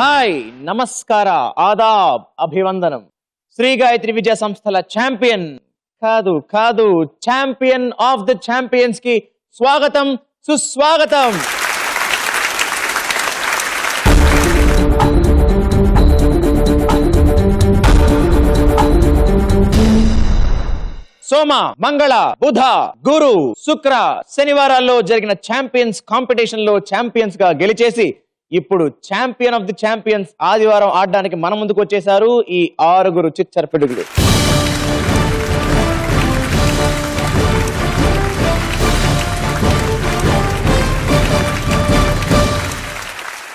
Hi నమస్కార ఆదాబ్ అభివందనం. శ్రీ గాయత్రి విద్యా సంస్థల ఛాంపియన్ కాదు ఛాంపియన్ ఆఫ్ ద ఛాంపియన్స్ కి స్వాగతం సుస్వాగతం. సోమ మంగళ బుధ గురు శుక్ర శనివారాల్లో జరిగిన ఛాంపియన్స్ కాంపిటీషన్ లో ఛాంపియన్స్ గా గెలిచేసి ఇప్పుడు ఛాంపియన్ ఆఫ్ ది ఛాంపియన్స్ ఆదివారం ఆడడానికి మన ముందుకు వచ్చేసారు ఈ 6 చిచ్చర పిడుగులు.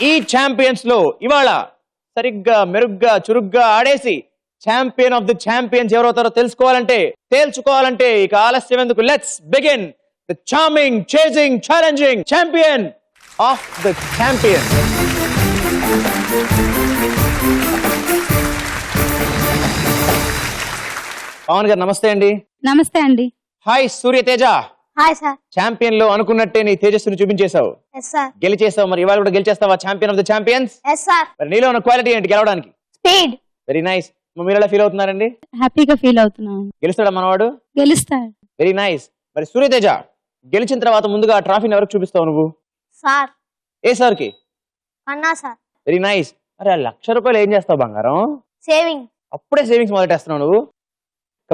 ఈ ఛాంపియన్స్ లో ఇవాళ సరిగ్గా మెరుగ్గా చురుగ్గా ఆడేసి ఛాంపియన్ ఆఫ్ ది ఛాంపియన్స్ ఎవరవుతారో తేల్చుకోవాలంటే ఇక ఆలస్యం ఎందుకు, let's begin the charming chasing challenging champion of the champion. Pavan garu నమస్తే అండి. నమస్తే అండి. Hi Suryateja. Hi sir. Champion లో అనుకున్నట్టే నీ తేజస్సును చూపించేశావు, గెలిచేసావు. మరి ఇవాళ కూడా గెలిచేస్తావా champion of the champions? Sir. నీలో ఉన్న క్వాలిటీ ఏంటి గెలవడానికి? స్పీడ్. Very nice. మీరు ఎలా ఫీల్ అవుతున్నారండి? హ్యాపీగా ఫీల్ అవుతున్నాను. గెలుస్తాడా మనవాడు? గెలుస్తాడు. Very nice. మరి సూర్యతేజ, గెలిచిన తర్వాత ముందుగా ఆ ట్రాఫీని ఎవరికి చూపిస్తావు నువ్వు? సార్. ఏ సార్ కి? అన్నా సార్. Very nice. మరి ఆ ₹1,00,000 ఏం చేస్తావు బంగారం? సేవింగ్. అప్పుడే సేవింగ్స్ మొదలెట్టేస్తున్నావు నువ్వు.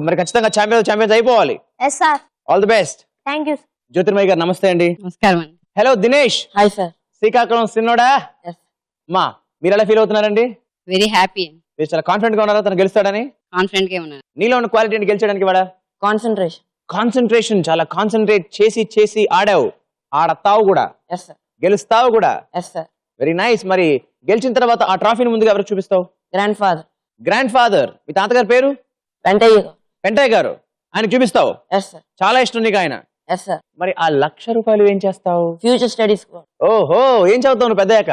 మరి ఖచ్చితంగా ఛాంపియన్స్ అయిపోవాలి. Sir. All the best. Thank you. Jyothirmayya గారు నమస్తే అండి. నమస్కారం అండి. Hello Dinesh. Hi sir. Srikakulam సిన్నోడా. మా మీరు ఎలా ఫీల్ అవుతున్నారండి? Very happy. మీరు చాలా కాన్ఫిడెంట్ గా ఉన్నారా తను గెలుస్తాడని? కాన్ఫిడెంట్ గా ఉన్నాను. నీలో ఉన్న క్వాలిటీ ఏంటి గెలిచడానికి? వాడా కాన్సంట్రేషన్. చాలా కాన్సన్ట్రేట్ చేసి ఆడావు, ఆడతావు కూడా, ఎస్ సార్. గెలుస్తావు కూడా. Yes sir. Very nice. మరి గెలిచిన తర్వాత ఆ ట్రాఫీని ముందుగా ఎవరికి చూపిస్తావు? Grand father. మీ తాతగారి పేరు? పెంటయ్య గారు. ఆయన చూపిస్తావు? Yes sir. చాలా ఇష్టం నీకు ఆయన? Yes sir. మరి ఆ ₹1,00,000 ఏం చేస్తావు? Future studies. ఓహో, ఏం చదువుతావు నువ్వు పెద్దయ్యాక?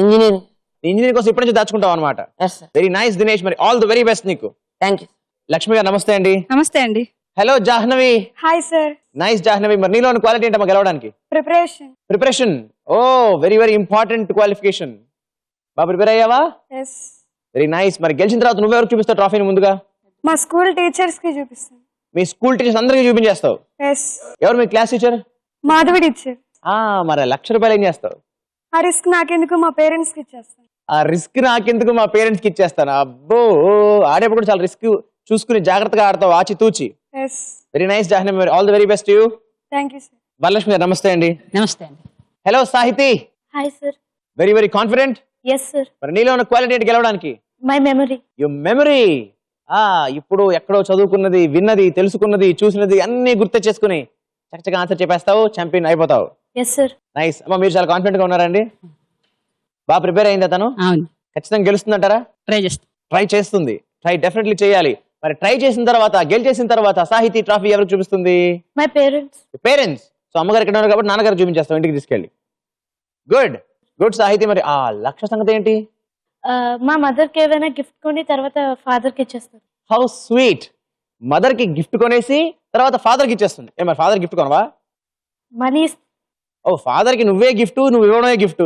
ఇంజనీరింగ్ కోసం ఇప్పటి నుంచి దాచుకుంటావు అనమాట. Yes sir. Very nice Dinesh. మరి ఆల్ ది వెరీ బెస్ట్ నీకు. Thank you. లక్ష్మి గారు నమస్తే అండి. నమస్తే అండి. Hello Jahnavi. Hi sir. Nice Jahnavi. మరి నీలో ఉన్న క్వాలిటీ ఏంటమ్మా గెలవడానికి? ప్రిపరేషన్. ఓ వెరీ వెరీ ఇంపార్టెంట్ క్వాలిఫికేషన్. బాగా ప్రిపేర్ అయ్యావా? Very nice. మరి గెలిచిన తర్వాత నువ్వెవరికి చూపిస్తావు ట్రాఫీని ముందుగా? మా స్కూల్ టీచర్స్ కి చూపిస్తాను. మీ స్కూల్ టీచర్స్ అందరికి చూపించేస్తావు? ఎవరు మీ క్లాస్ టీచర్? మాధవి టీచర్. మరి ₹1,00,000 ఏం చేస్తావు? ఆ రిస్క్ నాకెందుకు, మా పేరెంట్స్ కి ఇచ్చేస్తాను. ఆ రిస్క్ నాకెందుకు, మా పేరెంట్స్ కి ఇచ్చేస్తాను. అబ్బో, ఆడేప్పుడు కూడా చాలా రిస్క్ చూసుకుని జాగ్రత్తగా ఆడతావు, ఆచితూచి. Very nice Jahnavi. All the very best you. Thank you sir. Varalakshmi గారు నమస్తే అండి. నమస్తే అండి. Hello Sahithi. Hi sir. Very very confident. Yes sir. మరి నీలో ఉన్న క్వాలిటీ ఏంటి గెలవడానికి? My memory. Your memory. ఇప్పుడు ఎక్కడో చదువుకున్నది, విన్నది, తెలుసుకున్నది, చూసినది అన్ని గుర్తు చేసుకుని చక్కగా ఆన్సర్ చెప్పేస్తావు, ఛాంపియన్ అయిపోతావు. Yes sir. నైస్. అమ్మా మీరు చాలా కాన్ఫిడెంట్ గా ఉన్నారండి. బాగా ప్రిపేర్ అయిందా తను? అవును. ఖచ్చితంగా గెలుస్తుందంటారా? ట్రై చేస్తుంది. ట్రై డెఫినెట్లీ చేయాలి. మరి ట్రై చేసిన తర్వాత, గెలిచేసిన తర్వాత సాహితీ ట్రాఫీ ఎవరికి చూపిస్తుంది? My parents. సో అమ్మగారు ఇక్కడ ఉన్నారు కాబట్టి నాన్నగారు చూపించేస్తాం ఇంటికి తీసుకెళ్ళి. గుడ్ సాహితీ. మరి ఆ లక్ష్య సంగతి ఏంటి? మా మదర్ కి ఏదైనా గిఫ్ట్ కొని తర్వాత ఫాదర్ కి ఇచ్చేస్తారు. How sweet. మదర్ కి గిఫ్ట్ కొనేసి తర్వాత ఫాదర్ కి ఇచ్చేస్తుంది. మరి ఫాదర్ గిఫ్ట్ కొనవా? మనీ. ఓ, ఫాదర్ కి నువ్వే గిఫ్ట్, నువ్వు ఇవ్వడమే గిఫ్ట్,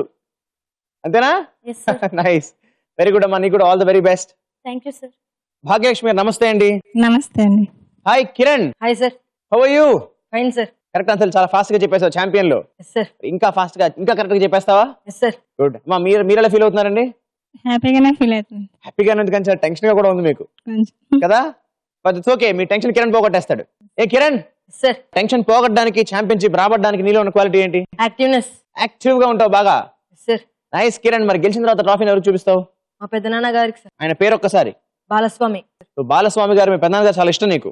అంతేనా? నైస్. వెరీ గుడ్ అమ్మా. నీకు కూడా all the very best. Thank you sir. Bhagyalakshmi నమస్తే అండి. నమస్తే అండి. Hi Kiran. Hi sir. How are you? Fine sir. Correct answer చాలా ఫాస్ట్ గా చెప్పేసావు ఛాంపియన్ లో. ఇంకా ఫాస్ట్ గా, ఇంకా కరెక్ట్ గా చెప్పేస్తావా? గుడ్ అమ్మా. మీరు ఎలా ఫీల్ అవుతున్నారండి? హ్యాపీగానే ఫీల్ అవుతుంది. హ్యాపీగా ఎందుకంటే చాలా టెన్షన్ గా కూడా ఉంది మీకు కదా? But it's okay. మీ టెన్షన్ కిరణ్ పోగొట్టేస్తాడు. ఏ కిరణ్, టెన్షన్ పోగొట్టడానికి, ఛాంపియన్షిప్ రాబడడానికి నీలో ఉన్న క్వాలిటీ ఏంటి? యాక్టివ్ గా ఉంటావు బాగా. నైస్ కిరణ్. మరి గెలిచిన తర్వాత ట్రాఫీని ఎవరికి చూపిస్తావు? మా పెద్దనాన్న గారికి. ఆయన పేరు ఒక్కసారి? బాలస్వామి గారు. మీ పెద్దనాన్న గారు చాలా ఇష్టం నీకు.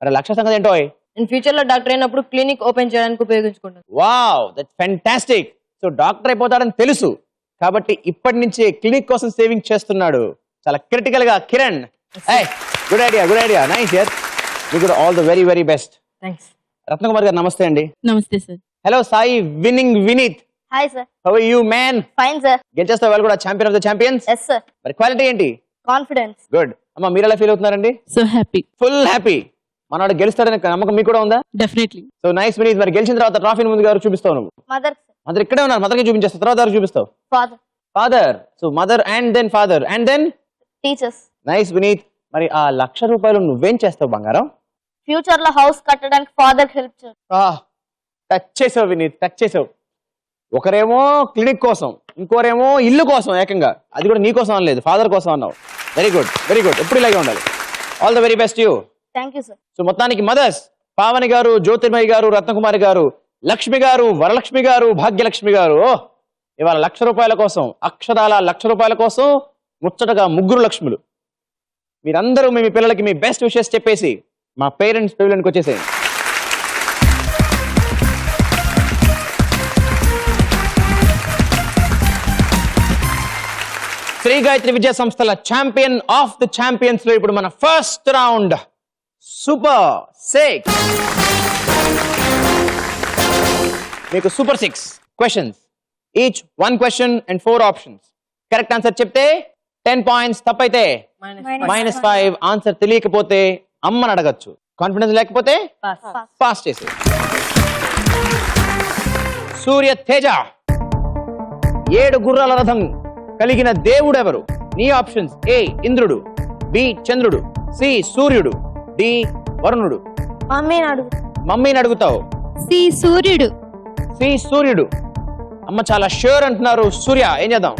మరి లక్ష్య సంగతి ఏంటో? నేను ఫ్యూచర్ లో డాక్టర్ అయినప్పుడు క్లినిక్ ఓపెన్ చేయడానికి ఉపయోగించుకుంటాను. Wow, that's fantastic. So doctor అయిపోతాడని తెలుసు కాబట్టి ఇప్పటి నుంచే క్లినిక్ కోసం సేవింగ్ చేస్తున్నాడు. చాలా క్రిటికల్ గా Kiran. Good idea. Nice here. You good all the very very best. Thanks. Ratnakumar garu నమస్తే అండి. నమస్తే sir. Hello Sai winning Vineeth. Hi sir. How are you man? Fine sir. గెలిచేస్తావు వాళ్ళు కూడా champion of the champions? Yes sir. మరి క్వాలిటీ ఏంటి? Confidence. Good అమ్మా. మీరు ఎలా ఫీల్ అవుతున్నారండి? So happy. Full happy. మనవాడు గెలుస్తాడని నమ్మకం మీకు కూడా ఉందా? డెఫినెట్లీ. So nice Vineeth. మరి గెలిచిన తర్వాత ట్రాఫీని ముందుగా ఎవరు చూపిస్తావు నువ్వు? మదర్. మదర్ ఇక్కడే ఉన్నారు. మదర్కి చూపించేస్తావు. తర్వాత ఎవరు చూపిస్తావు? Father. Father. So mother and then father and then teachers. Nice Vineeth. మరి ఆ ₹1,00,000 నువ్వేం చేస్తావు బంగారం? ఫ్యూచర్ లో హౌస్ కట్టడానికి ఫాదర్ హెల్ప్ చేస్తారు. టచ్ చేసావు వినీత్, టచ్ చేసావు. ఒకరేమో క్లినిక్ కోసం, ఇంకోరేమో ఇల్లు కోసం, ఏకంగా అది కూడా నీ కోసం అనలేదు, ఫాదర్ కోసం అన్నావు. Very good, very good. ఎప్పుడు ఇలాగే ఉండాలి. All the very best you. Thank you sir. So మొత్తానికి మదర్స్ పావని గారు, జ్యోతిర్మయి గారు, రత్నకుమారి గారు, లక్ష్మి గారు, వరలక్ష్మి గారు, భాగ్యలక్ష్మి గారు ఇవాళ ₹1,00,000 కోసం, అక్షరాల ₹1,00,000 కోసం ముచ్చటగా 3 లక్ష్ములు. మీరందరూ మీ పిల్లలకి మీ బెస్ట్ విషెస్ చెప్పేసి మా పేరెంట్స్ పెవిలియన్కి వచ్చేసేయండి. శ్రీ గాయత్రి విద్యా సంస్థల ఛాంపియన్ ఆఫ్ ది ఛాంపియన్స్ లో ఇప్పుడు మన ఫస్ట్ రౌండ్ సూపర్ 6. మీకు super 6 questions, each 1 question and 4 options. Correct answer చెప్తే 10 పాయింట్స్, తప్పైతే -5. ఆన్సర్ తెలియకపోతే అమ్మని అడగచ్చు, కాన్ఫిడెన్స్ లేకపోతే పాస్ చేసే. సూర్య తేజ 7 గుర్రాల రథం కలిగిన దేవుడు ఎవరు? నీ ఆప్షన్స్: ఏ ఇంద్రుడు, బి చంద్రుడు, సి సూర్యుడు, డి వరుణుడు. మమ్మీని అడుగుతావు. సి సూర్యుడు. సి సూర్యుడు. అమ్మ చాలా ష్యూర్ అంటున్నారు. సూర్య, ఏం చేద్దాం?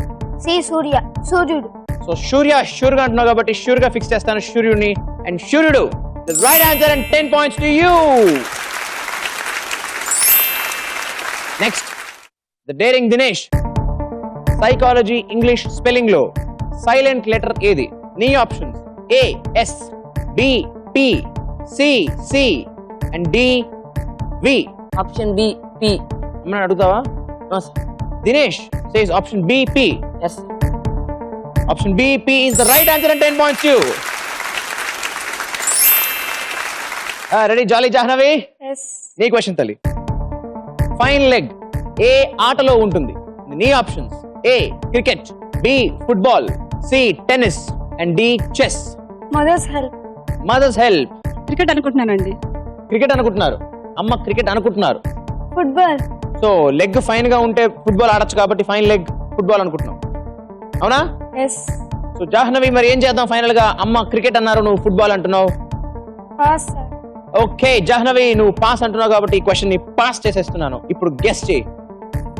సి సూర్యుడు. సో సూర్య ష్యూర్ గా అంటున్నావు కాబట్టి ష్యూర్ గా ఫిక్స్ చేస్తాను సూర్యుడిని. అండ్ సూర్యుడు the right answer and 10 points to you. Next the daring Dinesh. Psychology English spelling లో సైలెంట్ లెటర్ ఏది? నీ options: A S, B P, C C and D V. Option B P. అమ్మని అడుగుతావా? Dinesh says option B P. Yes. Option B P is the right answer and 10 points to you. Ready jolly Jahnavi? నీ question తల్లి. Fine leg ఏ ఆటలో ఉంటుంది? నీ options: A cricket, B football, C tennis and D chess. Mother's help. Cricket అనుకుంటున్నానండి. Cricket అనుకుంటున్నారు. అమ్మ cricket అనుకుంటున్నారు. ఫుట్బాల్. సో లెగ్ ఫైన్ గా ఉంటే ఫుట్బాల్ ఆడొచ్చు కాబట్టి ఫైన్ లెగ్ ఫుట్బాల్ అనుకుంటున్నాం, అవునా? సో జాహ్నవి మరి ఏం చేద్దాం ఫైనల్ గా? అమ్మ క్రికెట్ అన్నారు, నువ్వు ఫుట్బాల్ అంటున్నావు. ఓకే జాహ్నవి, నువ్వు పాస్ అంటున్నావు కాబట్టి ఈ క్వశ్చన్ ని పాస్ చేసేస్తున్నాను. ఇప్పుడు గెస్ చేయి.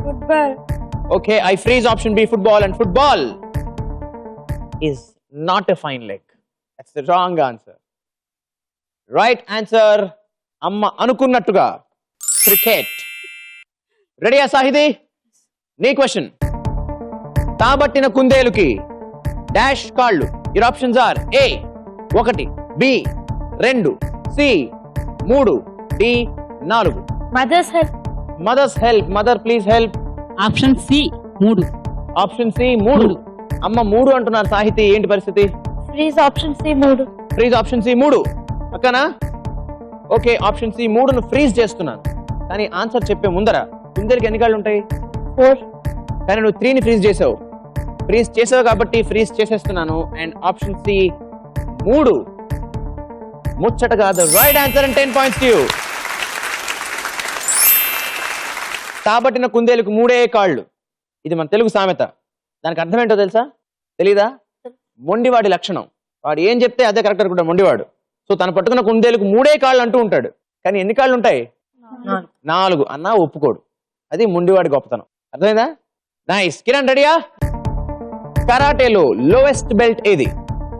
Football. Okay, I freeze option B football and football is not a fine leg. That's the wrong answer. Right answer అమ్మ అనుకున్నట్టుగా క్రికెట్. రెడీయా సాహిదీ? నీ క్వశ్చన్. తాబట్టిన కుందేలుకి డాష్ కాళ్ళు. Your options are: A 1, B 2, C 3, D 4. Mother's help. Mother please help. Option C 3. Option C 3. అమ్మ 3 అంటున్నారు. సాహితీ ఏంటి పరిస్థితి? Freeze option C 3. Freeze option C 3 పక్కనా? ఓకే, ఆప్షన్ సి 3ను ఫ్రీజ్ చేస్తున్నాను. కానీ ఆన్సర్ చెప్పే ముందర కుందేలుకి ఎన్ని కాళ్ళు ఉంటాయి? 4. కానీ నువ్వు 3ని ఫ్రీజ్ చేసావు. ఫ్రీజ్ చేసావు కాబట్టి ఫ్రీజ్ చేసేస్తున్నాను. అండ్ ఆప్షన్ సి 3 ముచ్చటగా the right answer and 10 points to you. తాబట్టిన కుందేలుకు 3 కాళ్ళు. ఇది మన తెలుగు సామెత. దానికి అర్థం ఏంటో తెలుసా? తెలీదా? మొండివాడి లక్షణం. వాడు ఏం చెప్తే అదే కరెక్ట్ అనుకుంటాడు మొండివాడు. సో తను పట్టుకున్న కుందేలుకు 3 కాళ్ళు అంటూ ఉంటాడు. కానీ ఎన్ని కాళ్ళు ఉంటాయి? 4 అన్నా ఒప్పుకోడు. అది మొండివాడి గొప్పతనం. అర్థమైందా? నైస్. కిరణ్ రెడీయా? కరాటేలో లోయెస్ట్ బెల్ట్ ఏది?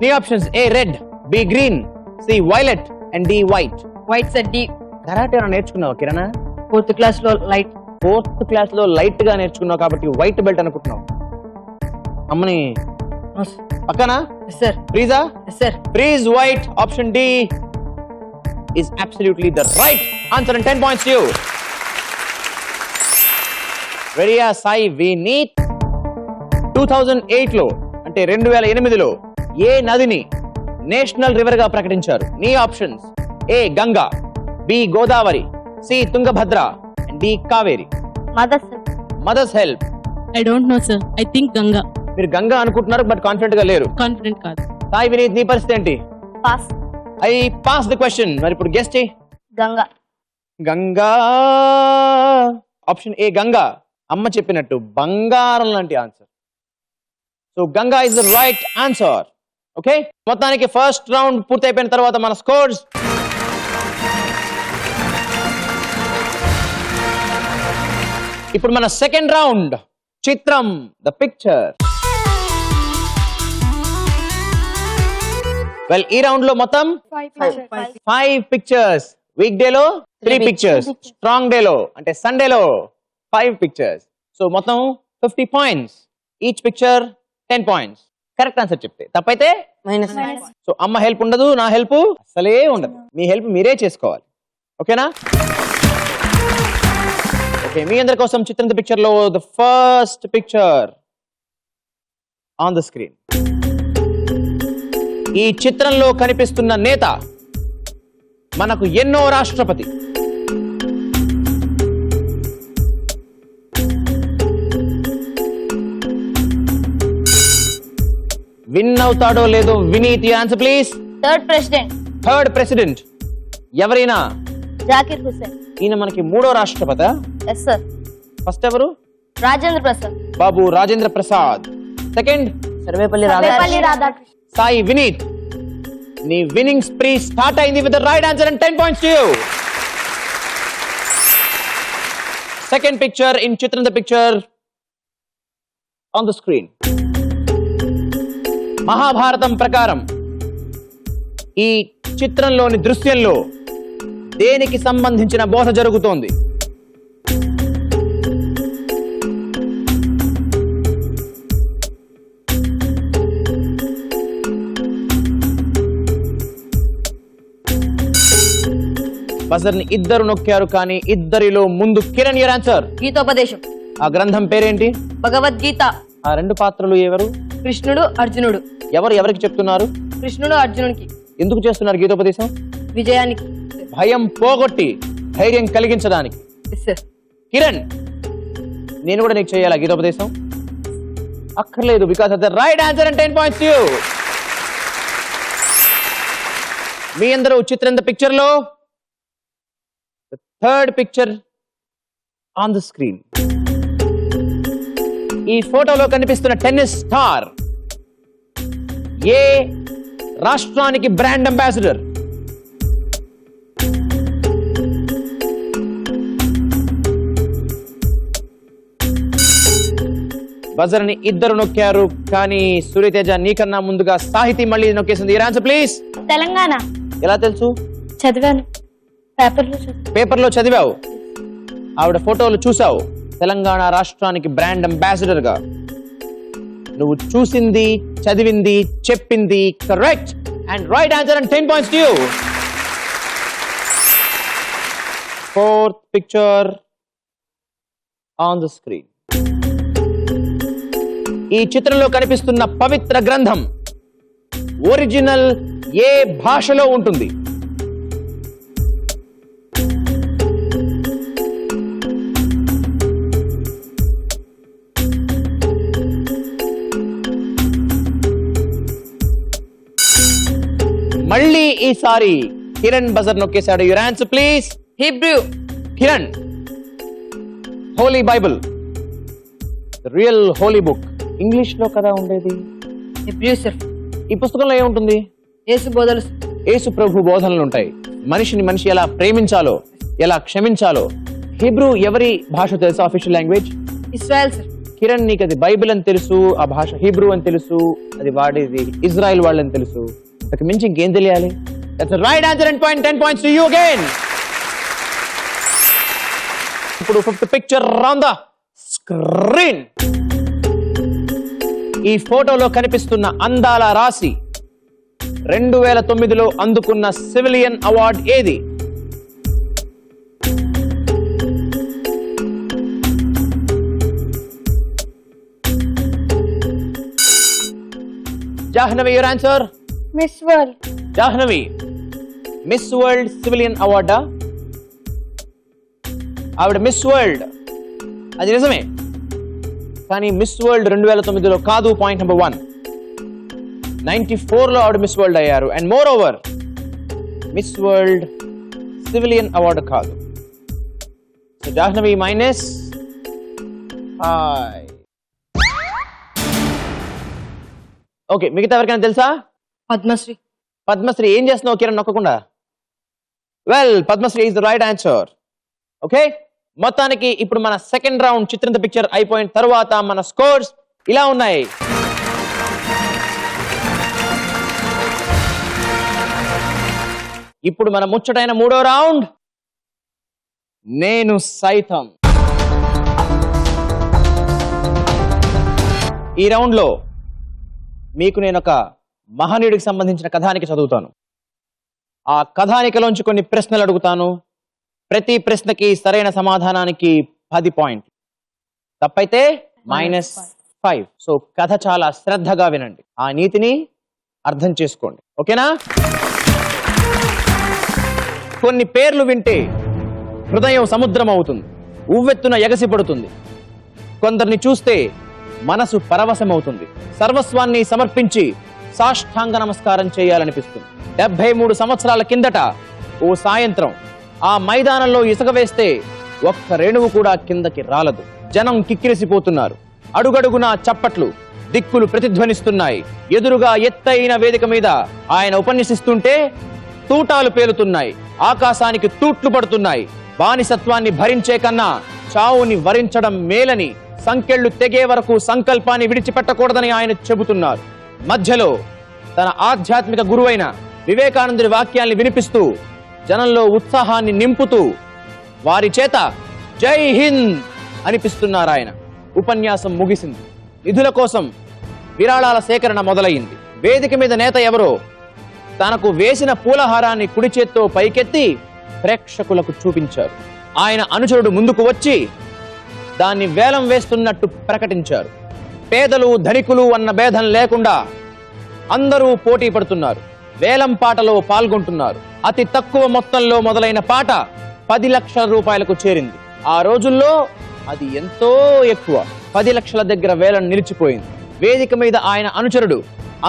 నీ options: A red, B green, C violet and D white. White set D. Karate నేర్చుకున్నావు కిరణ్? 4th క్లాస్ లో లైట్. 4th క్లాస్ లో లైట్ గా నేర్చుకున్నావు కాబట్టి వైట్ బెల్ట్ అనుకుంటున్నావు. అమ్మని పక్కనా? సార్. ఫ్రీజా? Sir. Freeze white. Option D is absolutely the right answer and 10 points to you. రెడీయా సాయి? we need 2008 లో అంటే 2008లో ఏ నదిని నేషనల్ రివర్ గా ప్రకటించారు? నీ options: A Ganga, B Godavari, C Tungabhadra and D Kaveri. Mother's help. I don't know sir. I think Ganga. మీరు గంగా అనుకుంటున్నారు but confident గా లేరు. కాన్ఫిడెంట్ కాదు. సాయి వినీత్, నీ పరిస్థితి ఏంటి? Pass. I pass the question. మరి ఇప్పుడు గెస్ చేయి. గంగా. Option A Ganga. అమ్మ చెప్పినట్టు బంగారం లాంటి answer. So Ganga is the right answer. Okay, మొత్తానికి ఫస్ట్ రౌండ్ పూర్తయిపోయిన తర్వాత మన స్కోర్స్ ఇప్పుడు మన సెకండ్ రౌండ్ చిత్రం ద పిక్చర్. వెల్, ఈ రౌండ్ లో మొత్తం 5 పిక్చర్స్, వీక్ డే లో 3 పిక్చర్స్, స్ట్రాంగ్ డే లో అంటే సండేలో 5 పిక్చర్స్. సో మొత్తం 50 points, each picture 10 points. Correct answer చెప్తే, తప్పైతే మైనస్. సో అమ్మ హెల్ప్ ఉండదు, నా హెల్ప్ అసలే ఉండదు. మీ హెల్ప్ మీరే చేసుకోవాలి. ఓకేనా? ఓకే, మీ అందరి కోసం చిత్రం ద పిక్చర్ లో the first picture on the screen. ఈ చిత్రంలో కనిపిస్తున్న నేత మనకు ఎన్నో రాష్ట్రపతి. విన్ అవుతాడో లేదో Vineeth, answer please. Third president third president ఎవరైనా? జాకిర్ హుస్సేన్. ఈయన మనకి 3వ రాష్ట్రపతి. Yes sir. ఫస్ట్ ఎవరు? రాజేంద్ర ప్రసాద్. బాబు రాజేంద్ర ప్రసాద్. సెకండ్ సర్వేపల్లి సర్వేపల్లి రాధాకృష్ణ. సాయి వినీత్. నీ విన్నింగ్ స్ప్రీ స్టార్ట్ అయింది with the right answer and 10 points to you. Second picture in చిత్రం the picture on the screen. Mahabharatam ప్రకారం ఈ చిత్రంలోని దృశ్యంలో దేనికి సంబంధించిన బోధ జరుగుతోంది? బజర్ ని ఇద్దరు నొక్కారు, కానీ ఇద్దరిలో ముందు కిరణ్. Your answer. గీతోపదేశం. ఆ గ్రంథం పేరేంటి? భగవద్గీత. ఆ 2 పాత్రలు ఎవరు? కృష్ణుడు, అర్జునుడు. ఎవరు ఎవరికి చెప్తున్నారు? కృష్ణుడు అర్జునుడికి. ఎందుకు చేస్తున్నారు గీతోపదేశం? విజయానికి. భయం పోగొట్టి ధైర్యం కలిగించడానికి. Yes sir. కిరణ్, నేను కూడా నీకు చేయాలా గీతోపదేశం? అక్కర్లేదు, because of the right answer and 10 points you. మీ అందరూ చిత్రం ద పిక్చర్ లో third picture on the screen. ఈ ఫోటోలో కనిపిస్తున్న టెన్నిస్ స్టార్ ఏ రాష్ట్రానికి బ్రాండ్ అంబాసిడర్? బజర్ ని ఇద్దరు నొక్కారు, కానీ సూర్యతేజ నీకన్నా ముందుగా సాహితీ మళ్ళీ నొక్కేసింది. Answer please. తెలంగాణ. ఎలా తెలుసు? చదివాను, పేపర్లో చదివాను. పేపర్లో చదివావు, ఆవిడ ఫోటోలు చూసావు. తెలంగాణ రాష్ట్రానికి బ్రాండ్ అంబాసిడర్ గా నువ్వు చూసింది, చదివింది, చెప్పింది correct and right answer and 10 points to you. Fourth picture on the screen. ఈ చిత్రంలో కనిపిస్తున్న పవిత్ర గ్రంథం ఒరిజినల్ ఏ భాషలో ఉంటుంది? మళ్ళీ ఈసారి కిరణ్ బజర్ నొక్కేశాడు. Your answer please. Hebrew. Kiran, holy Bible, real holy book English లో కదా ఉండేది. Hebrew sir. ఈ పుస్తకంలో ఏముంటుంది? యేసు బోధలు. యేసు ప్రభు బోధనలు ఉంటాయి. మనిషిని మనిషి ఎలా ప్రేమించాలో, ఎలా క్షమించాలో. హీబ్రూ ఎవరి భాష తెలుసా? Official language Israel sir. Kiran, నీకు అది బైబిల్ అని తెలుసు, ఆ భాష హీబ్రూ అని తెలుసు, అది వాడేది ఇజ్రాయెల్ వాళ్ళని తెలుసు. అంతకు మించి ఇంకేం తెలియాలి? That's right answer and 10 points to you again. ఇప్పుడు fifth picture on the screen. ఈ ఫోటోలో కనిపిస్తున్న అందాల రాశి 2009లో అందుకున్న సివిలియన్ అవార్డ్ ఏది? Jahnavi, your answer. Miss World. Jahnavi, Miss World civilian అవార్డా? ఆవిడ మిస్ వరల్డ్, అది నిజమే, కానీ మిస్ వరల్డ్ 2009లో కాదు. Point number 1. 94లో ఆవిడ మిస్ వరల్డ్ అయ్యారు. And more over, Miss World civilian award కాదు. సో జాహ్నవి -5. ఓకే, మిగతా ఎవరికైనా తెలుసా? పద్మశ్రీ. పద్మశ్రీ ఏం చేస్తున్నావు కిరణ్ నొక్కకుండా? Well, Padmashri is the right answer. Okay, మొత్తానికి ఇప్పుడు మన సెకండ్ రౌండ్ చిత్రంత పిక్చర్ అయిపోయిన తర్వాత మన స్కోర్స్ ఇలా ఉన్నాయి. ఇప్పుడు మన ముచ్చటైన మూడో రౌండ్, నేను సైతం. ఈ రౌండ్ లో మీకు నేను ఒక మహనీయుడికి సంబంధించిన కథానిక చదువుతాను. ఆ కథానికలోంచి కొన్ని ప్రశ్నలు అడుగుతాను. ప్రతి ప్రశ్నకి సరైన సమాధానానికి 10 పాయింట్లు, తప్పైతే -5. సో కథ చాలా శ్రద్ధగా వినండి, ఆ నీతిని అర్థం చేసుకోండి. ఓకేనా? కొన్ని పేర్లు వింటే హృదయం సముద్రం అవుతుంది, ఉవ్వెత్తున ఎగసి పడుతుంది. కొందరిని చూస్తే మనసు పరవశమవుతుంది, సర్వస్వాన్ని సమర్పించి సాష్టాంగ నమస్కారం చేయాలనిపిస్తుంది. 73 సంవత్సరాల కిందట ఓ సాయంత్రం ఆ మైదానంలో ఇసుక వేస్తే ఒక్క రేణువు కూడా కిందకి రాలదు. జనం కిక్కిరిసిపోతున్నారు, అడుగడుగునా చప్పట్లు, దిక్కులు ప్రతిధ్వనిస్తున్నాయి. ఎదురుగా ఎత్తైన వేదిక మీద ఆయన ఉపన్యసిస్తుంటే తూటాలు పేలుతున్నాయి, ఆకాశానికి తూట్లు పడుతున్నాయి. బానిసత్వాన్ని భరించే కన్నా చావుని వరించడం మేలని, సంకెళ్లు తెగే వరకు సంకల్పాన్ని విడిచిపెట్టకూడదని ఆయన చెబుతున్నారు. మధ్యలో తన ఆధ్యాత్మిక గురువైన వివేకానందుడి వాక్యాల్ని వినిపిస్తూ జనంలో ఉత్సాహాన్ని నింపుతూ వారి చేత జై హింద్ అనిపిస్తున్నారు ఆయన. ఉపన్యాసం ముగిసింది, నిధుల కోసం విరాళాల సేకరణ మొదలైంది. వేదిక మీద నేత ఎవరో తనకు వేసిన పూలహారాన్ని కుడి చేత్తో పైకెత్తి ప్రేక్షకులకు చూపించారు. ఆయన అనుచరుడు ముందుకు వచ్చి దాన్ని వేలం వేస్తున్నట్టు ప్రకటించారు. పేదలు ధనికులు అన్న భేదం లేకుండా అందరూ పోటీ పడుతున్నారు, వేలం పాటలో పాల్గొంటున్నారు. అతి తక్కువ మొత్తంలో మొదలైన పాట 10 లక్షల రూపాయలకు చేరింది. ఆ రోజుల్లో అది ఎంతో ఎక్కువ. 10 లక్షల దగ్గర వేలం నిలిచిపోయింది. వేదిక మీద ఆయన అనుచరుడు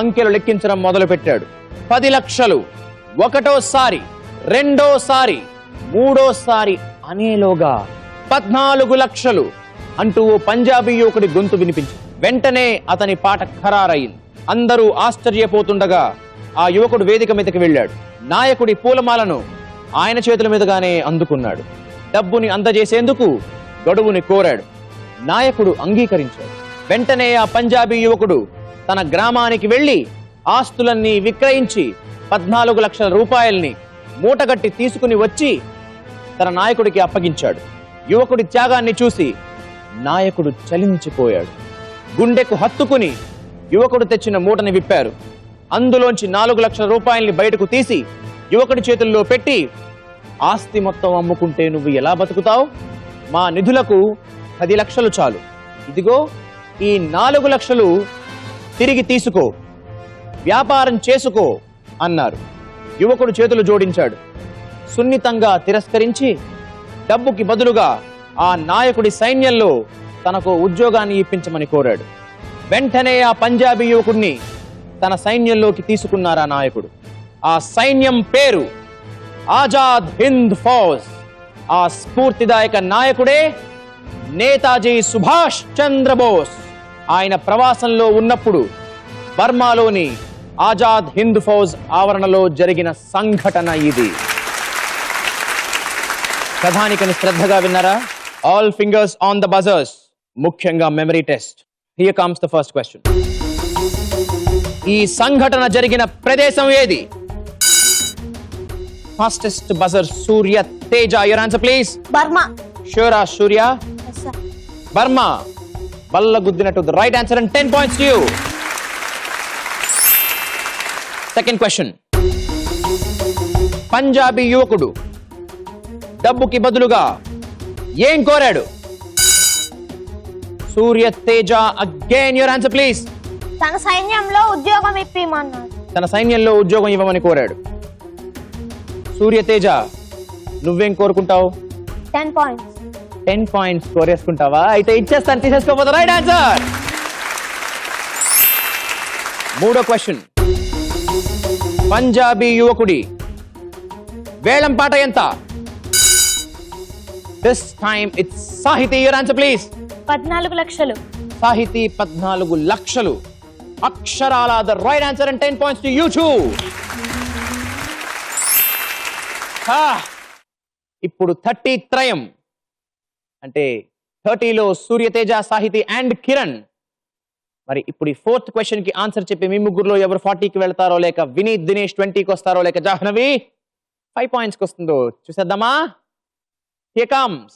అంకెలు లెక్కించడం మొదలుపెట్టాడు. 10 లక్షలు, ఒకటోసారి, రెండోసారి, మూడోసారి అనేలోగా 14 లక్షలు అంటూ ఓ పంజాబీ యువకుడి గొంతు వినిపించింది. వెంటనే అతని పాట ఖరారయింది. అందరూ ఆశ్చర్యపోతుండగా ఆ యువకుడు వేదిక మీదకి వెళ్ళాడు. నాయకుడి పూలమాలను ఆయన చేతుల మీదుగానే అందుకున్నాడు. డబ్బుని అందజేసేందుకు గడువుని కోరాడు. నాయకుడు అంగీకరించాడు. వెంటనే ఆ పంజాబీ యువకుడు తన గ్రామానికి వెళ్లి ఆస్తులన్నీ విక్రయించి 14 లక్షల రూపాయల్ని మూటగట్టి తీసుకుని వచ్చి తన నాయకుడికి అప్పగించాడు. యువకుడి త్యాగాన్ని చూసి నాయకుడు చలించిపోయాడు. గుండెకు హత్తుకుని యువకుడు తెచ్చిన మూటని విప్పారు. అందులోంచి 4 లక్షల రూపాయల్ని బయటకు తీసి యువకుడి చేతుల్లో పెట్టి, ఆస్తి మొత్తం అమ్ముకుంటే నువ్వు ఎలా బతుకుతావు? మా నిధులకు 10 లక్షలు చాలు, ఇదిగో ఈ 4 లక్షలు తిరిగి తీసుకో, వ్యాపారం చేసుకో అన్నారు. యువకుడు చేతులు జోడించాడు. సున్నితంగా తిరస్కరించి డబ్బుకి బదులుగా ఆ నాయకుడి సైన్యంలో తనకు ఉద్యోగాన్ని ఇప్పించమని కోరాడు. వెంటనే ఆ పంజాబీ యువకుడిని తన సైన్యంలోకి తీసుకున్నారు ఆ నాయకుడు. ఆ సైన్యం పేరు ఆజాద్ హింద్ ఫౌజ్. ఆ స్ఫూర్తిదాయక నాయకుడే నేతాజీ సుభాష్ చంద్రబోస్. ఆయన ప్రవాసంలో ఉన్నప్పుడు బర్మాలోని ఆజాద్ హింద్ ఫౌజ్ ఆవరణలో జరిగిన సంఘటన ఇది. కథానికని శ్రద్ధగా విన్నారా? All fingers on the buzzers. ముఖ్యంగా memory test. Here comes the first question. ఈ సంఘటన జరిగిన ప్రదేశం ఏది? Fastest buzzer Surya Teja. Your answer please. Burma. షూరా సూర్య? బర్మా. బల్ల గుద్దినట్టు the right answer and 10 points to you. Second question. Punjabi యువకుడు డబ్బుకి బదులుగా ఏం కోరాడు? Surya Teja again. Your answer please. తన సైన్యంలో ఉద్యోగం ఇప్పిమన్నాడు. తన సైన్యంలో ఉద్యోగం ఇవ్వమని కోరాడు. సూర్య తేజ, నువ్వేం కోరుకుంటావు? 10 పాయింట్స్. 10 పాయింట్స్ కోరేసుకుంటావా? అయితే ఇచ్చేస్తాను, తీసేసుకోపోతే రైట్ ఆన్సర్. మూడో క్వశ్చన్. పంజాబీ యువకుడి వేలం పాట ఎంత? దిస్ టైమ్ ఇట్స్ సాహితీ. Your answer please. 14 లక్షలు. సాహితీ 14 లక్షలు. అక్షరాల the right answer and 10 points to you too. ఇప్పుడు 30 త్రయం అంటే 30లో సూర్యతేజ, సాహితి అండ్ కిరణ్. మరి ఇప్పుడు ఈ 4th క్వశ్చన్ కి ఆన్సర్ చెప్పి మీ ముగ్గురులో ఎవరు 40కి వెళ్తారో, లేక వినీత్, దినేష్ 20కి వస్తారో, లేక జాహ్నవి 5 points కి వస్తుందో చూసేద్దామా. Here comes.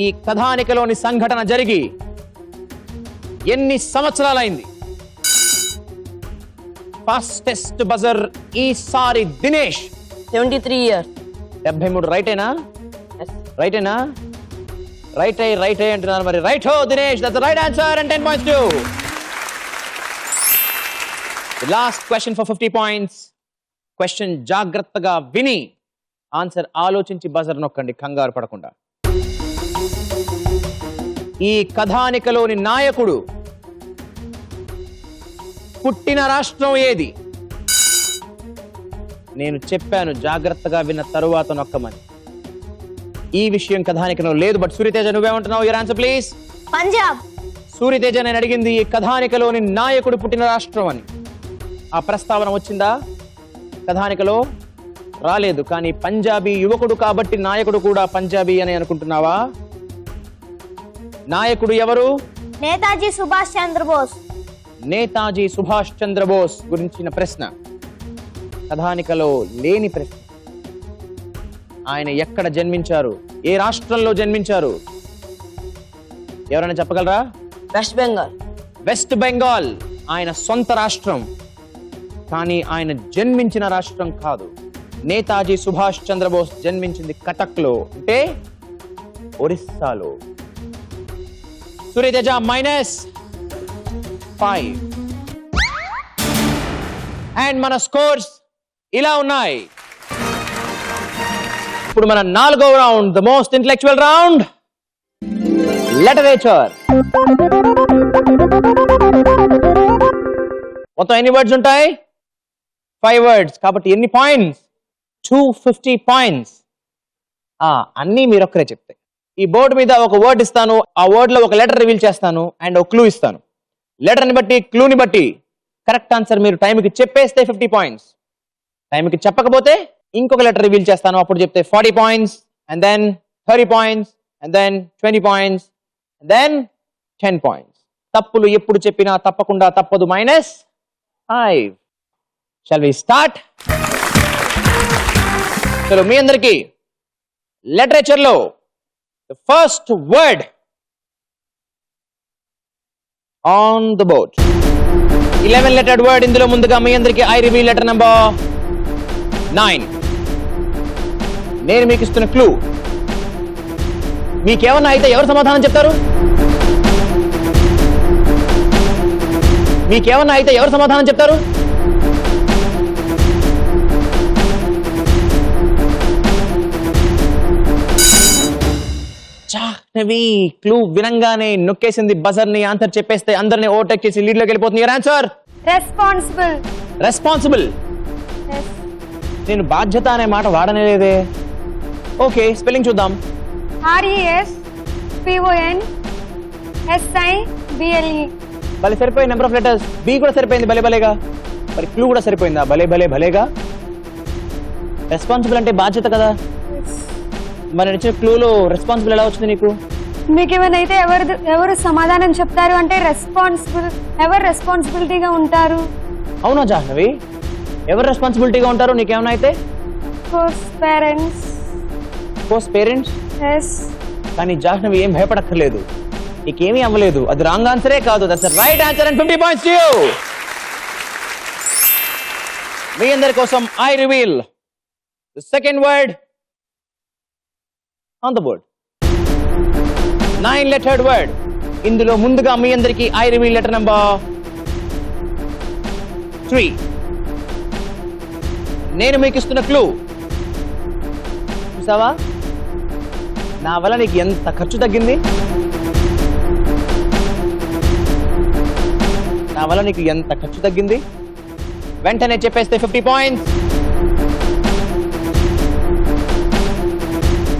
ఈ కథానికలోని సంఘటన జరిగి ఎన్ని సంవత్సరాలైంది? ఫాస్టెస్ట్ బజర్ ఈసారి దినేష్. 73 years. 73 రైటేనా? రైటేనా? రైట్ అంటున్నారు. మరి రైట్ హో Dinesh, that's the right answer and 10 points too. The last question for 50 points. Question జాగ్రత్తగా విని ఆన్సర్ ఆలోచించి బజర్ నొక్కండి, కంగారు పడకుండా. ఈ కథానికలోని నాయకుడు పుట్టిన రాష్ట్రం ఏది? నేను చెప్పాను జాగ్రత్తగా విన్న తరువాత నొక్కమని. ఈ విషయం కథానికలో లేదు. బట్ సూర్యతేజ నువ్వేమంటున్నావు? Your answer please. Punjab. Suryateja నేను అడిగింది ఈ కథానికలోని నాయకుడు పుట్టిన రాష్ట్రం అని. ఆ ప్రస్తావన వచ్చిందా కథానికలో? రాలేదు. కానీ పంజాబీ యువకుడు కాబట్టి నాయకుడు కూడా పంజాబీ అని అనుకుంటున్నావా? నాయకుడు ఎవరు? నేతాజీ సుభాష్ చంద్రబోస్. నేతాజీ సుభాష్ చంద్రబోస్ గురించిన ప్రశ్న కథానికలో లేని ప్రశ్న. ఆయన ఎక్కడ జన్మించారు? ఏ రాష్ట్రంలో జన్మించారు? ఎవరైనా చెప్పగలరా? వెస్ట్ బెంగాల్. వెస్ట్ బెంగాల్ ఆయన సొంత రాష్ట్రం, కానీ ఆయన జన్మించిన రాష్ట్రం కాదు. నేతాజీ సుభాష్ చంద్రబోస్ జన్మించింది కటక్ లో, అంటే ఒరిస్సాలో. సూర్యతేజ -5. అండ్ మన స్కోర్స్ ఇలా ఉన్నాయి. ఇప్పుడు మన 4వ round, the most intellectual round, literature. మొత్తం ఎన్ని వర్డ్స్ ఉంటాయి? 5 words. కాబట్టి ఎన్ని పాయింట్స్? 250 points. అన్నీ మీరు ఒక్కరే చెప్తే. ఈ బోర్డు మీద ఒక వర్డ్ ఇస్తాను, ఆ వర్డ్ లో ఒక లెటర్ రివీల్ చేస్తాను అండ్ ఒక క్లూ ఇస్తాను. లెటర్ని బట్టి, క్లూని బట్టి కరెక్ట్ ఆన్సర్ మీరు టైంకి చెప్పేస్తే 50 points. టైంకి చెప్పకపోతే ఇంకొక లెటర్ రివీల్ చేస్తాను, అప్పుడు చెప్తే 40 points, and then 30 points, and then 20 points, and then 10 points. తప్పులు ఎప్పుడు చెప్పినా తప్పకుండా తప్పదు, -5. Shall we start? చలో మీ అందరికి లిటరేచర్ లో the first word on the board. 11 lettered word. ఇందులో ముందుగా మీ అందరికి I reveal letter number 9. నేను మీకు ఇస్తున్న క్లూ. మీకేమన్నా అయితే ఎవరు సమాధానం చెప్తారు? మీకేమన్నా అయితే ఎవరు సమాధానం చెప్తారు? జాహ్నవి క్లూ వినంగానే నొక్కేసింది బజర్ ని. ఆన్సర్ చెప్పేస్తే అందరిని ఓవర్టేక్ చేసి లీడ్ లోకి వెళ్ళిపోతుంది. Your answer responsible. రెస్పాన్సిబుల్. నేను బాధ్యత అనే మాట వాడనే లేదే. ఓకే, స్పెల్లింగ్ చూద్దాం. RESPONSIBLE. భలే సరిపోయింది. Number of letters. బి కూడా సరిపోయింది భలే భలేగా. మరి క్లూ కూడా సరిపోయిందా? భలే భలే భలేగా. రెస్పాన్సిబుల్ అంటే బాధ్యత కదా. మరి ఇచ్చిన క్లూలో రెస్పాన్సిబుల్ ఎలా వచ్చింది నీకు? మీకు ఏమైనా అయితే ఎవరు సమాధానం చెప్తారు అంటే ఎవరు రెస్పాన్సిబిలిటీగా ఉంటారు? అవునా జాహ్నవి? ఎవరు రెస్పాన్సిబిలిటీగా ఉంటారు నీకేమైనా అయితే? పేరెంట్స్. కానీ జాహ్నవి ఏం భయపడక్కర్లేదు, నీకేమీ అవ్వలేదు. అది రాంగ్ ఆన్సరే కాదు. That's the right answer and 50 points to you. మీ అందరి కోసం I reveal the second word on the board. 9 lettered word. ఇందులో ముందుగా మీ అందరికి I reveal letter number 3. నేను మీకు ఇస్తున్న క్లూ చూసావా? నా వల్ల నీకు ఎంత ఖర్చు తగ్గింది, నా వల్ల నీకు ఎంత ఖర్చు తగ్గింది. వెంటనే చెప్పేస్తే 50 points.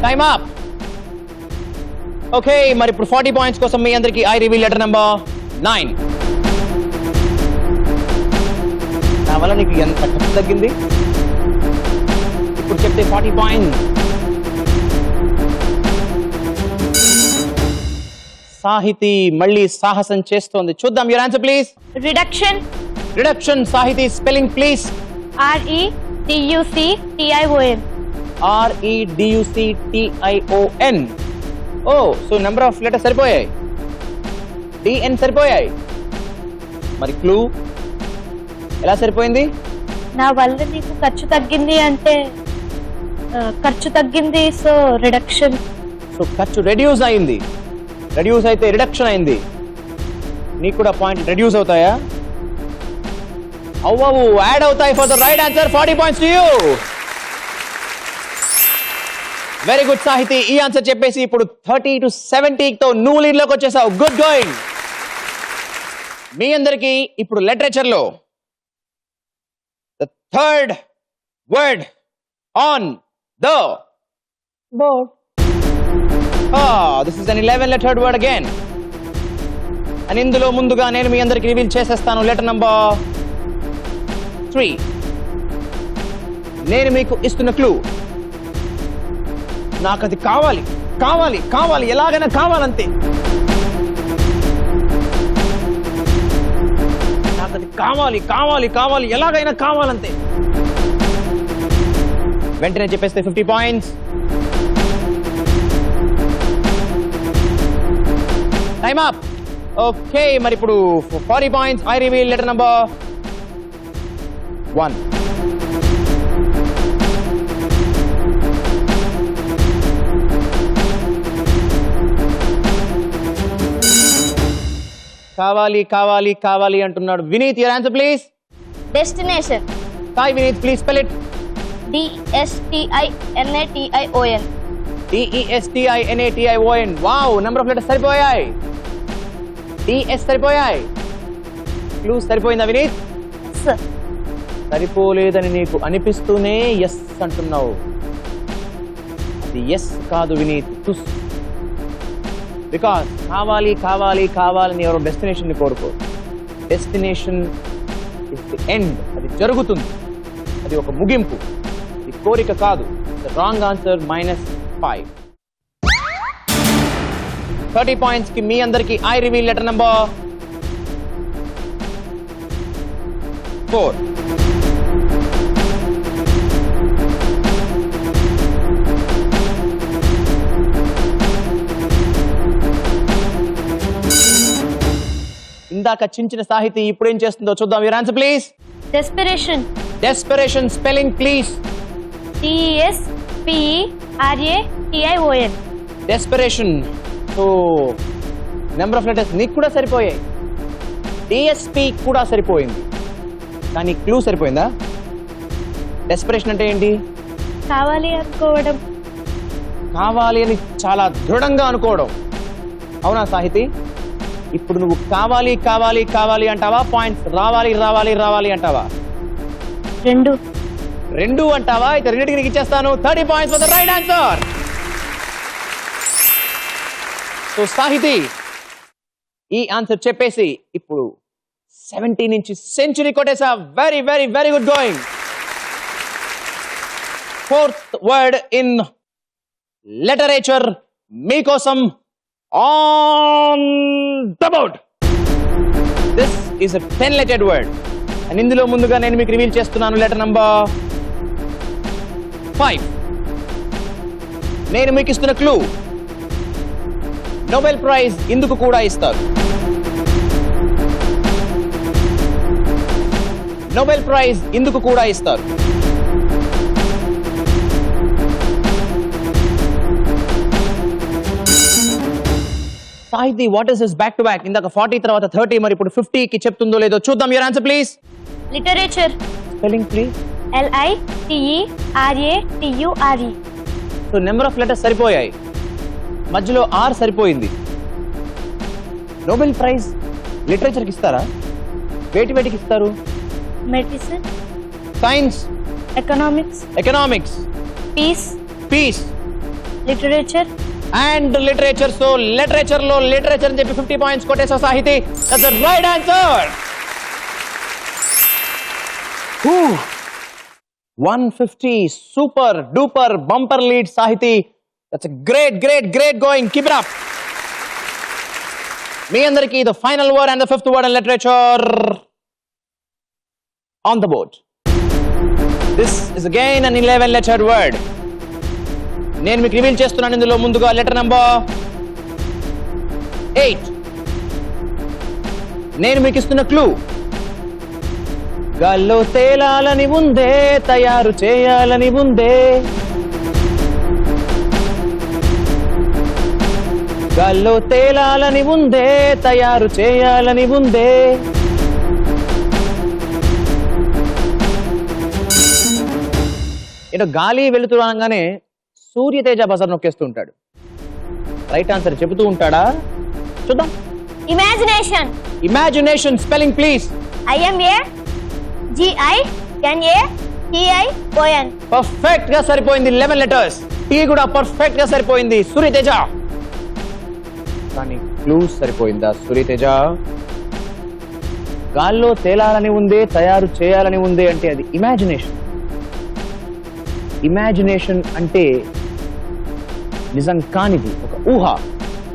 Time up. ఓకే, మరి ఇప్పుడు 40 points కోసం మీ అందరికి I reveal letter number 9. నా వల్ల నీకు ఎంత ఖర్చు తగ్గింది? ఇప్పుడు చెప్తే 40 పాయింట్స్. సాహితి మళ్ళీ సాహసం చేస్తోంది. చూద్దాం. Your answer please. Reduction. Reduction. Sahithi spelling please. REDUCTION. REDUCTION. Oh, so number of letters సరిపోయాయి. DN సరిపోయాయి. మరి క్లూ ఎలా సరిపోయింది? నా వల్ల నీకు ఖర్చు తగ్గింది అంటే ఖర్చు తగ్గింది, సో రిడక్షన్. సో ఖర్చు రెడ్యూస్ అయింది. రెడ్యూస్ అయితే రిడక్షన్ అయింది. నీకు కూడా పాయింట్ రెడ్యూస్ అవుతాయా? అవ్వవు, యాడ్ అవుతాయి. For the right answer 40 points to you. Very good Sahithi. ఈ ఆన్సర్ చెప్పేసి ఇప్పుడు 30-70 తో నువ్వు లీడ్ లోకి వచ్చేసావు. Good going. మీ అందరికి ఇప్పుడు లిటరేచర్ లో the third word on the board. This is an 11 lettered word again. And ఇందులో ముందుగా నేను మీ అందరికి రివీల్ చేసేస్తాను లెటర్ నంబర్ 3. నేను మీకు ఇస్తున్న క్లూ. నాకు అది కావాలి, కావాలి, కావాలి, ఎలాగైనా కావాలంతే. నాకు అది కావాలి, కావాలి, కావాలి, ఎలాగైనా కావాలంతే. వెంటనే చెప్పేస్తే 50 పాయింట్స్. Time up. ఓకే, మరి ఇప్పుడు 40 points. I reveal letter number 1. కావాలి, కావాలి, కావాలి అంటున్నాడు Vineeth. Your answer please. Destination. Sai Vineeth please spell it. DESTINATION. DESTINATION. Wow, number of letters సరిపోయాయి. DS సరిపోయాయి. క్లూ సరిపోయిందా వినీత్? సరిపోలేదని నీకు అనిపిస్తూనే ఎస్ అంటున్నావు. అది ఎస్ కాదు వినీత్, తుస్. బికాస్ కావాలి, కావాలి, కావాలని ఎవరో డెస్టినేషన్ ని కోరుకోరు. Destination is the end. అది జరుగుతుంది, అది ఒక ముగింపు, అది కోరిక కాదు. Wrong answer. -5. 30 పాయింట్స్ కి మీ అందరికి ఐ రివీల్ లెటర్ నంబర్ 4. ఇందాక చించిన సాహితీ ఇప్పుడు ఏం చేస్తుందో చూద్దాం. Your answer please. Desperation. Desperation spelling please. DESPERATION. Desperation. So number of letters నీకు కూడా సరిపోయాయి. DSP కూడా సరిపోయింది, కానీ క్లూ సరిపోయిందా? డెస్పిరేషన్ అంటే ఏంటి? కావాలి అనుకోవడం. కావాలి అని చాలా దృఢంగా అనుకోవడం. అవునా సాహితి? ఇప్పుడు నువ్వు కావాలి, కావాలి, కావాలి అంటావా? పాయింట్స్ రావాలి, రావాలి, రావాలి అంటావా? రెండు అంటావా? అయితే రెండింటికి నీకు ఇచ్చేస్తాను 30 points for the right answer. So Sahithi ఈ ఆన్సర్ చెప్పేసి ఇప్పుడు 70 నుంచి సెంచరీ కొట్టేసా. Very very very good going. 4th word in literature మీకోసం on the board. This is a 10-lettered word. And ఇందులో ముందుగా నేను మీకు రివీల్ చేస్తున్నాను లెటర్ నంబర్ 5. నేను మీకు ఇస్తున్న క్లూ. నోబెల్ ప్రైజ్ ఇందుకు కూడా ఇస్తారు. నోబెల్ ప్రైజ్ ఇందుకు కూడా ఇస్తారు. Sahithi what is this back to back? ఇందాక 40 తర్వాత 30, మరి ఇప్పుడు 50 కి చెప్తుందో లేదో చూద్దాం. Your answer please. Literature. Spelling please. LITERATURE. So number of letters సరిపోయాయి, మధ్యలో R సరిపోయింది. నోబెల్ ప్రైజ్ లిటరేచర్కి ఇస్తారా? వేటికి ఇస్తారు? Medicine. Science. Economics. Economics. Peace. Peace. Literature. And literature. So literature అని చెప్పి 50 పాయింట్స్ కొట్టేసా Sahithi. That's the right answer. 150 super duper bumper lead Sahithi. That's great going. Keep it up. మీ అందరికీ the final word and the fifth word in literature on the board. This is again an 11 letter word. నేను మీకు reveal చేస్తున్నాను. ఇందులో ముందుగా letter number 8. నేను మీకు ఇస్తున్న క్లూ, గాల్లో తేలాలని ఉందే, తయారు చేయాలని ఉందే. గాల్లో తేలాలని ఉందే, తయారు చేయాలని ఉందే. ఇటు గాలి వెళుతూ అనగానే సూర్యతేజ బజర్ నొక్కేస్తూ ఉంటాడు. రైట్ ఆన్సర్ చెబుతూ ఉంటాడా? చూద్దాం. Imagination. Imagination spelling please. IMAGINATION. Perfect గా సరిపోయింది. 11 లెటర్స్. టీ కూడా పర్ఫెక్ట్ గా సరిపోయింది. సూర్యతేజ. కానీ క్లూస్ సరిపోయిందా సూర్యతేజ? గాల్లో తేలాలని ఉందే, తయారు చేయాలని ఉందే అంటే అది ఇమాజినేషన్. ఇమాజినేషన్ అంటే నిజం కానిది, ఒక ఊహ.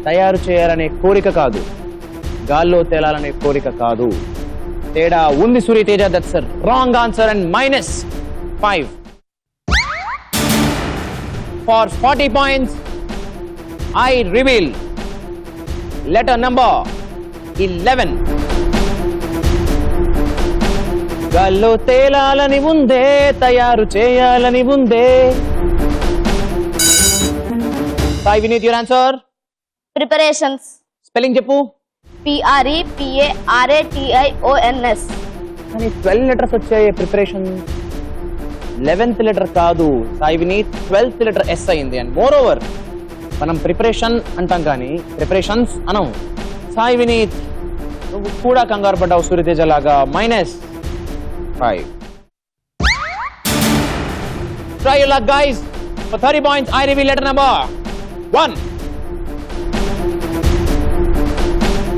తయారు చేయాలనే కోరిక కాదు, గాల్లో తేలాలనే కోరిక కాదు. తేడా ఉంది Suryateja. That's wrong answer and -5. For 40 points I reveal letter number 11. గాల్లో తేలాలని ఉందే, తయారు చేయాలని ఉందే. Sai Vineeth, your answer. Preparations. Spelling చెప్పు. PREPARATIONS. కానీ 12 లెటర్స్ వచ్చాయి ప్రిపరేషన్. 11th లెటర్ కాదు Sai Vineeth, 12th letter S అయింది. అండ్ మోర్ ఓవర్ మనం ప్రిపరేషన్ అంటాం కానీ ప్రిపరేషన్స్ అనం. సాయి వినీత్, నువ్వు కూడా కంగారు పడ్డావు సూర్యతేజ లాగా. -5. Try your luck, guys. For 30 points, I reveal letter number 1.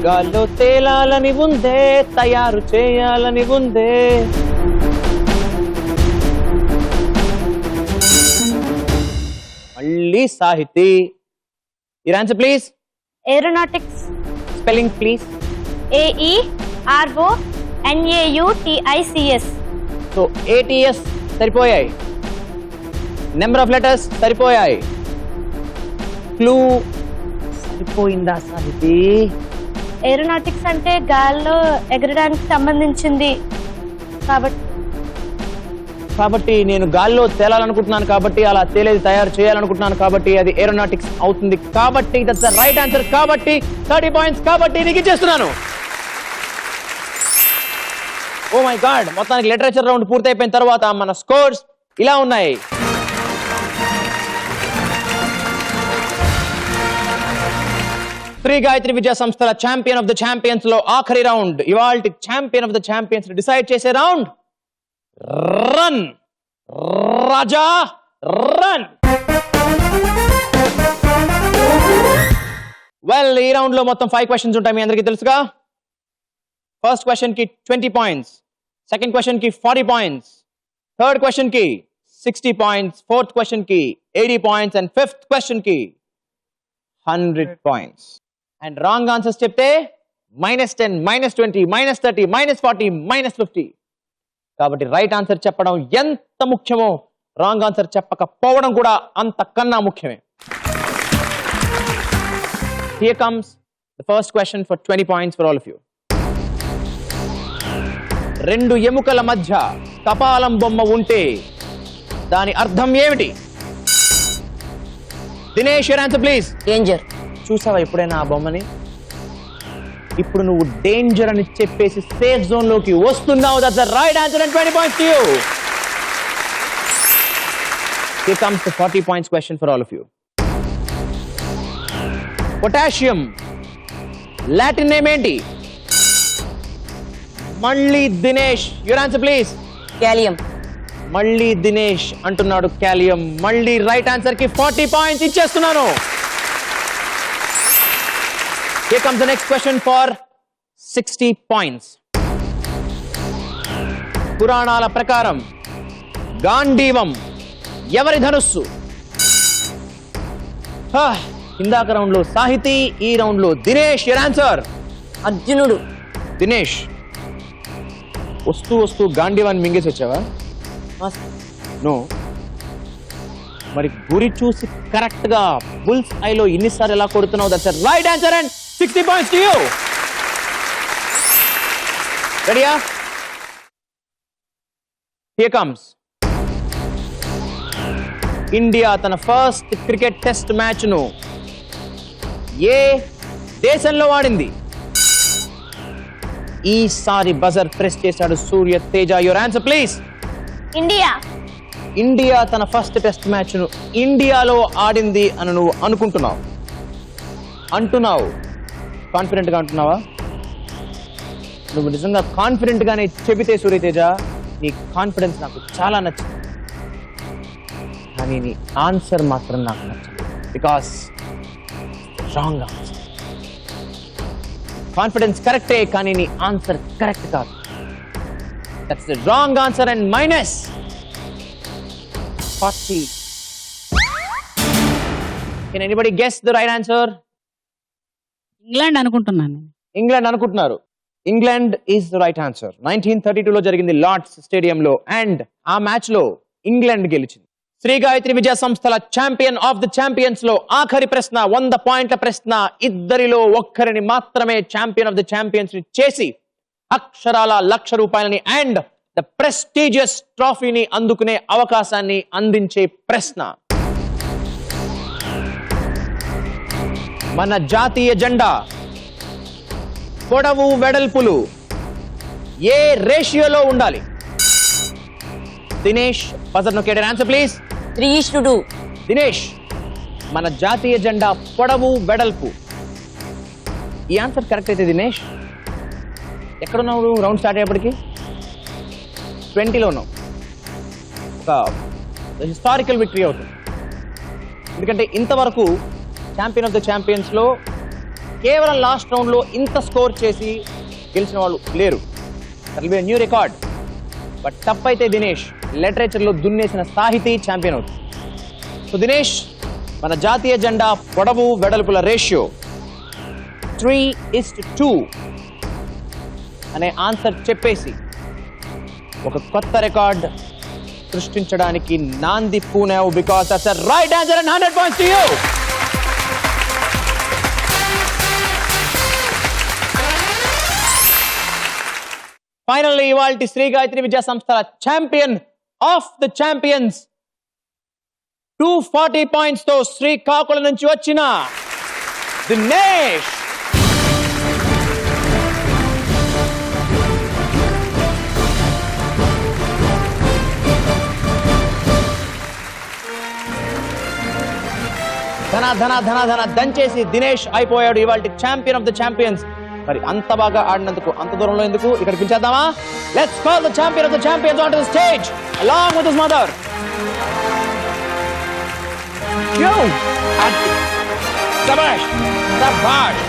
గాల్లో తేలాలని ఉందే, తయారు చేయాలని ఉందే. మళ్ళీ Sahithi. your answer please. Aeronautics. Spelling please. AERONAUTICS. So ATS సరిపోయాయి. నెంబర్ ఆఫ్ లెటర్స్ సరిపోయాయి. క్లూ సరిపోయిందా సాహితి? ఏరోనాటిక్స్ అంటే గాల్లో ఎగరడానికి సంబంధించింది కాబట్టి నేను గాల్లో తేలాలనుకుంటున్నాను, కాబట్టి అలా తేలేది తయారు చేయాలనుకుంటున్నాను, కాబట్టి అది ఏరోనాటిక్స్ అవుతుంది. కాబట్టి దట్స్ ద రైట్ ఆన్సర్. కాబట్టి 30 పాయింట్స్. కాబట్టి నీకు ఇచ్చేస్తున్నాను. ఓ మై గాడ్, మొత్తానికి లిటరేచర్ రౌండ్ పూర్తయిపోయిన తర్వాత మన స్కోర్స్ ఇలా ఉన్నాయి. శ్రీ గాయత్రి విద్యా సంస్థల ఛాంపియన్ ఆఫ్ ద ఛాంపియన్స్ లో ఆఖరి రౌండ్. ఇవాల్టి champion of the champions decide చేసే రౌండ్. రన్ రాజా రన్. వెల్, ఈ రౌండ్ లో మొత్తం 5 క్వశ్చన్స్ ఉంటాయి, మీ అందరికీ తెలుసుగా. ఫస్ట్ క్వశ్చన్ కి 20 పాయింట్స్, సెకండ్ క్వశ్చన్ కి 40 పాయింట్స్, థర్డ్ క్వశ్చన్ కి 60 పాయింట్స్, ఫోర్త్ క్వశ్చన్ కి 80 పాయింట్స్ అండ్ ఫిఫ్త్ క్వశ్చన్ కి 100 పాయింట్స్. అండ్ రాంగ్ ఆన్సర్స్ చెప్తే -10, -20, -30, -40, -50. కాబట్టి రైట్ ఆన్సర్ చెప్పడం ఎంత ముఖ్యమో రాంగ్ ఆన్సర్ చెప్పకపోవడం కూడా అంతకన్నా ముఖ్యమే. Here comes the first question for 20 points for all of you. రెండు ఎముకల మధ్య కపాలం బొమ్మ ఉంటే దాని అర్థం ఏమిటి? Dinesh, your answer please. Danger. చూసావా ఎప్పుడైనా ఆ బొమ్మని? ఇప్పుడు నువ్వు డేంజర్ అని చెప్పేసి సేఫ్ జోన్ లోకి వస్తున్నావు. That's the right answer and 20 points to you. Here comes the 40 points question for all of you. Potassium Latin name ఏంటి? మళ్ళీ దినేష్, యువర్ ఆన్సర్ ప్లీజ్. క్యాలియం. మళ్ళీ దినేష్ అంటున్నాడు క్యాలియం. మళ్ళీ రైట్ ఆన్సర్ కి 40 పాయింట్స్ ఇచ్చేస్తున్నాను. Here comes the next question for 60 points. పురాణాల ప్రకారం గాంధీవం ఎవరి ధనుస్సు? ఇందాక రౌండ్ లో సాహితీ, ఈ రౌండ్ లో దినేష్. Your answer? అర్జునుడు. దినేష్, వస్తూ వస్తూ గాంధీవాన్ని మింగేసి వచ్చావా? నో. మరి గురి చూసి కరెక్ట్ గా బుల్స్ ఐలో ఇన్నిసార్లు ఎలా కొడుతున్నావు? That's right answer and 60 points to you. రెడీయా? Here comes. ఇండియా తన ఫస్ట్ క్రికెట్ టెస్ట్ మ్యాచ్ ను ఏ దేశంలో ఆడింది? ఈసారి బజర్ ప్రెస్ చేశాడు Surya Teja. Your answer please. India. India తన ఫస్ట్ టెస్ట్ మ్యాచ్ ను ఇండియాలో ఆడింది అని నువ్వు అంటున్నావు. కాన్ఫిడెంట్ గా అంటున్నావా? నువ్వు నిజంగా కాన్ఫిడెంట్ గానే చెబితే సూర్యతేజ, నీ కాన్ఫిడెన్స్ నాకు చాలా నచ్చింది. కానీ నీ ఆన్సర్ మాత్రం నాకు నచ్చలేదు. Because wrong answer. కాన్ఫిడెన్స్ కరెక్టే, కానీ నీ ఆన్సర్ కరెక్ట్ కాదు. That's the wrong answer and minus 40. Can anybody guess the right answer? England అనుకుంటున్నాను. ఇంగ్లాండ్ అనుకుంటున్నారు. England is the right answer. 1932 లో జరిగింది లార్డ్స్ స్టేడియంలో అండ్ ఆ మ్యాచ్ లో ఇంగ్లాండ్ గెలిచింది. శ్రీ గాయత్రి విద్యా సంస్థల ఛాంపియన్ ఆఫ్ ద ఛాంపియన్స్ లో ఆఖరి ప్రశ్న, 100 పాయింట్ల ప్రశ్న. ఇద్దరిలో ఒక్కరిని మాత్రమే ఛాంపియన్ ఆఫ్ ద ఛాంపియన్స్ చేసి అక్షరాల ₹1,00,000 అండ్ ద ప్రెస్టీజియస్ ట్రోఫీని అందుకునే అవకాశాన్ని అందించే ప్రశ్న. మన జాతీయ జెండా పొడవు వెడల్పులు ఏ రేషియోలో ఉండాలి? దినేష్ బజర్ నొక్కేడు. Answer please. 3:2. దినేష్, మన జాతీయ జెండా పొడవు వెడల్పు. ఈ ఆన్సర్ కరెక్ట్ అయితే దినేష్ ఎక్కడున్నావు? రౌండ్ స్టార్ట్ అయ్యేప్పటికి 20లో ఉన్నావు. ఒక హిస్టారికల్ విక్టరీ అవుతుంది. ఎందుకంటే ఇంతవరకు ఛాంపియన్ ఆఫ్ ద ఛాంపియన్స్ లో కేవలం లాస్ట్ రౌండ్ లో ఇంత స్కోర్ చేసి గెలిచిన వాళ్ళు లేరు. That will be a new record. But తప్పైతే దినేష్ లిటరేచర్ లో దున్నేసిన సాహితీ ఛాంపియన్ అవుతుంది. సో దినేష్, మన జాతీయ జెండా పొడవు వెడల్పుల రేషియో 3:2 అనే ఆన్సర్ చెప్పేసి ఒక కొత్త రికార్డ్ సృష్టించడానికి నాంది పూనావు. Because that's the right answer and 100 points to you. Finally ఇవాల్టి శ్రీ గాయత్రి విద్యా సంస్థల champion of the champions 240 points తో శ్రీకాకుళం నుంచి వచ్చిన దినేష్. ధన ధన ధన ధన దంచేసి దినేష్ అయిపోయాడు ఇవాల్టి ఛాంపియన్ ఆఫ్ ద ఛాంపియన్స్. మరి అంత బాగా ఆడినందుకు అంత దూరంలో ఎందుకు ఇక్కడ పిలిచేద్దామా? Let's call the champion of the champions on to the stage along with his mother. యో అతి శభాష్ శభాష్.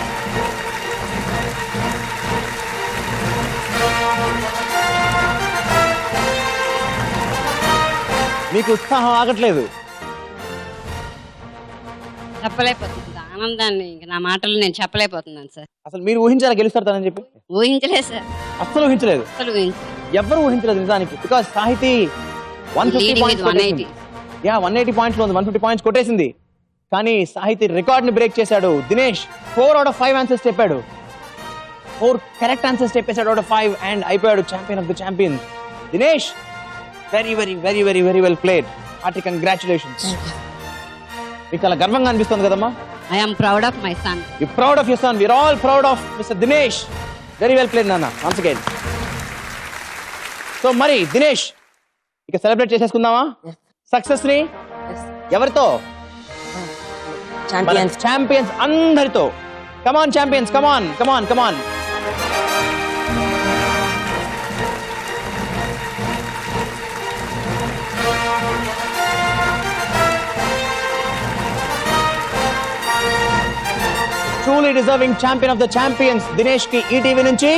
మీకు ఉత్సాహం ఆగట్లేదు. చెప్పలేకపోతుంది ఆనందాన్ని, ఇంక నా మాటలు నేను చెప్పలేకపోతున్నాను సార్. అసలు మీరు ఊహించారా గెలుస్తారని చెప్పి? ఊహించలేదు సార్, అస్సలు ఊహించలేదు. అసలు ఊహించలేదు. ఎవరు ఊహించలేదు నిజానికి. బికాస్ సాహితీ 150 Leading పాయింట్స్ with 180. 180 పాయింట్స్ లో ఉంది, 150 పాయింట్స్ కొట్టేసింది. కానీ సాహితీ రికార్డ్ ని బ్రేక్ చేశాడు. దినేష్ 4 out of 5 ఆన్సర్స్ చెప్పాడు. 4 కరెక్ట్ ఆన్సర్స్ చెప్పేశాడు out of 5 అండ్ అయిపోయాడు champion of the champion. Dinesh, very very very very very well played. Hearty congratulations. మీకు అలా గర్వంగా అనిపిస్తుంది కదమ్మా? I am proud of my son. You're proud of your son. We're all proud of Mr. Dinesh. Very well played, Nana. Once again. So, మరి దినేష్ ఇక celebrate చేసేసుకుందామా success ని? ఎవరితో? Champions అందరితో. Come on champions, come on come on come on. Truly deserving champion of the champions Dinesh కి ఈటీవీ నుంచి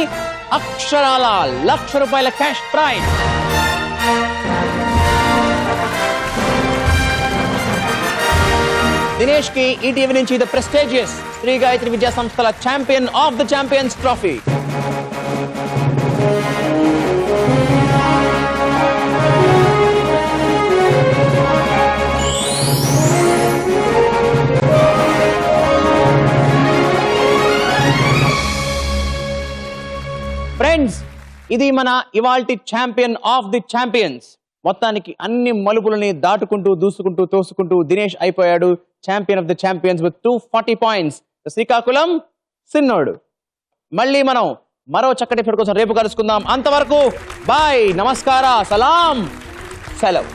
అక్షరాల ₹1,00,000 cash prize. Dinesh కి ఈటీవీ నుంచి ద ప్రెస్టీజియస్ శ్రీ గాయత్రి విద్యా సంస్థల champion of the champions trophy. Friends, ఇది మన ఇవాల్టి ఛాంపియన్ ఆఫ్ ది ఛాంపియన్స్. మొత్తానికి అన్ని మలుపులని దాటుకుంటూ దూసుకుంటూ తోసుకుంటూ దినేష్ అయిపోయాడు champion of the champions with 240 points. Srikakulam సిన్నోడు. మళ్ళీ మనం మరో చక్కటి ఎపిసోడ్ కోసం రేపు కలుసుకుందాం. అంతవరకు బాయ్, నమస్కార, సలాం, సెలవు.